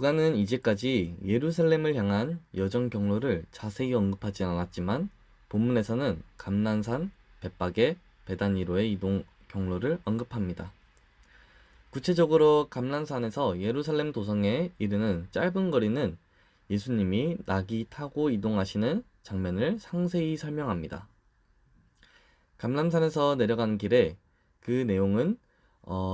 누가는 이제까지 예루살렘을 향한 여정 경로를 자세히 언급하지 않았지만 본문에서는 감난산, 벳박에, 베다니로의 이동 경로를 언급합니다. 구체적으로 감난산에서 예루살렘 도성에 이르는 짧은 거리는 예수님이 나귀 타고 이동하시는 장면을 상세히 설명합니다. 감람산에서 내려가는 길에 그 내용은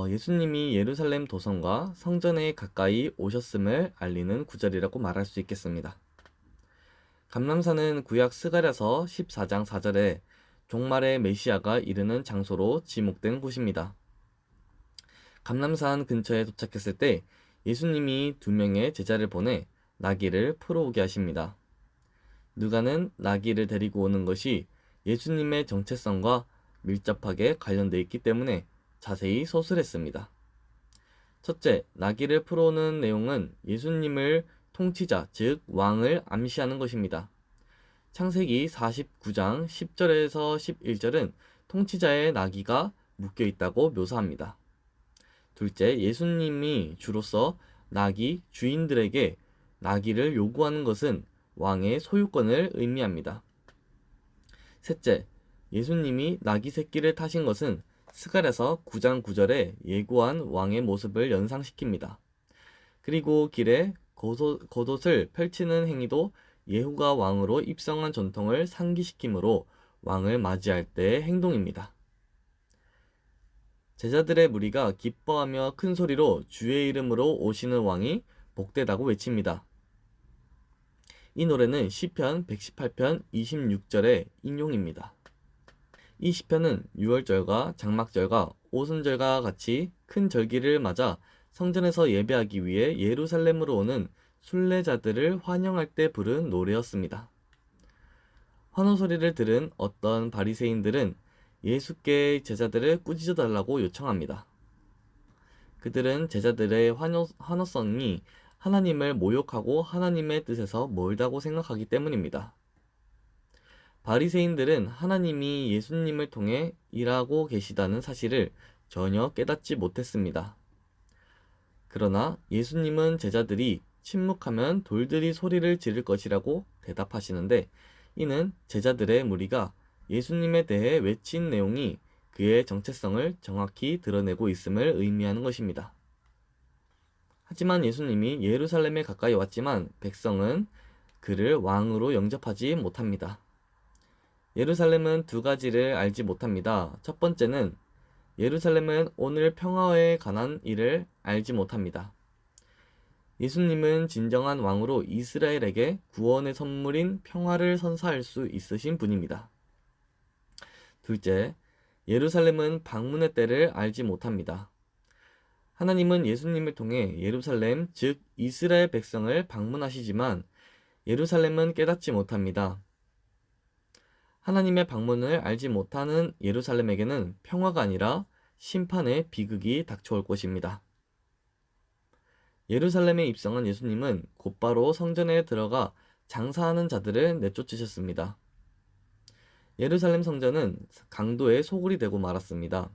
예수님이 예루살렘 도성과 성전에 가까이 오셨음을 알리는 구절이라고 말할 수 있겠습니다. 감람산은 구약 스가랴서 14장 4절에 종말의 메시아가 이르는 장소로 지목된 곳입니다. 감람산 근처에 도착했을 때 예수님이 2명의 제자를 보내 나귀를 풀어오게 하십니다. 누가는 나귀를 데리고 오는 것이 예수님의 정체성과 밀접하게 관련되어 있기 때문에 자세히 서술했습니다. 첫째, 나귀를 풀어오는 내용은 예수님을 통치자, 즉 왕을 암시하는 것입니다. 창세기 49장 10절에서 11절은 통치자의 나귀가 묶여 있다고 묘사합니다. 둘째, 예수님이 주로서 나귀 주인들에게 나귀를 요구하는 것은 왕의 소유권을 의미합니다. 셋째, 예수님이 나귀 새끼를 타신 것은 스가랴서 9장 9절에 예고한 왕의 모습을 연상시킵니다. 그리고 길에 겉옷을 펼치는 행위도 예후가 왕으로 입성한 전통을 상기시키므로 왕을 맞이할 때의 행동입니다. 제자들의 무리가 기뻐하며 큰 소리로 주의 이름으로 오시는 왕이 복되다고 외칩니다. 이 노래는 시편 118편 26절의 인용입니다. 이 시편은 유월절과 장막절과 오순절과 같이 큰 절기를 맞아 성전에서 예배하기 위해 예루살렘으로 오는 순례자들을 환영할 때 부른 노래였습니다. 환호 소리를 들은 어떤 바리새인들은 예수께 제자들을 꾸짖어 달라고 요청합니다. 그들은 제자들의 환호성이 하나님을 모욕하고 하나님의 뜻에서 멀다고 생각하기 때문입니다. 바리새인들은 하나님이 예수님을 통해 일하고 계시다는 사실을 전혀 깨닫지 못했습니다. 그러나 예수님은 제자들이 침묵하면 돌들이 소리를 지를 것이라고 대답하시는데, 이는 제자들의 무리가 예수님에 대해 외친 내용이 그의 정체성을 정확히 드러내고 있음을 의미하는 것입니다. 하지만 예수님이 예루살렘에 가까이 왔지만 백성은 그를 왕으로 영접하지 못합니다. 예루살렘은 2가지를 알지 못합니다. 첫 번째는 예루살렘은 오늘 평화에 관한 일을 알지 못합니다. 예수님은 진정한 왕으로 이스라엘에게 구원의 선물인 평화를 선사할 수 있으신 분입니다. 둘째, 예루살렘은 방문의 때를 알지 못합니다. 하나님은 예수님을 통해 예루살렘, 즉 이스라엘 백성을 방문하시지만 예루살렘은 깨닫지 못합니다. 하나님의 방문을 알지 못하는 예루살렘에게는 평화가 아니라 심판의 비극이 닥쳐올 것입니다. 예루살렘에 입성한 예수님은 곧바로 성전에 들어가 장사하는 자들을 내쫓으셨습니다. 예루살렘 성전은 강도의 소굴이 되고 말았습니다.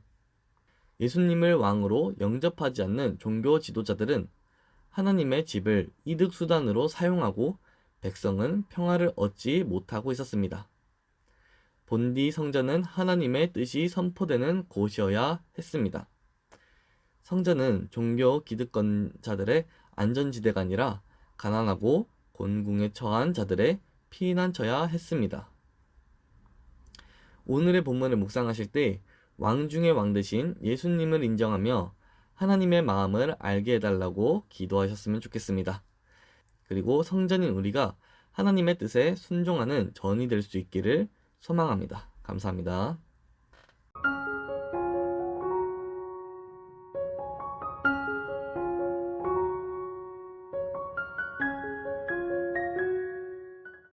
예수님을 왕으로 영접하지 않는 종교 지도자들은 하나님의 집을 이득수단으로 사용하고 백성은 평화를 얻지 못하고 있었습니다. 본디 성전은 하나님의 뜻이 선포되는 곳이어야 했습니다. 성전은 종교 기득권자들의 안전지대가 아니라 가난하고 곤궁에 처한 자들의 피난처야 했습니다. 오늘의 본문을 묵상하실 때 왕 중의 왕 되신 예수님을 인정하며 하나님의 마음을 알게 해달라고 기도하셨으면 좋겠습니다. 그리고 성전인 우리가 하나님의 뜻에 순종하는 전이 될 수 있기를 소망합니다. 감사합니다.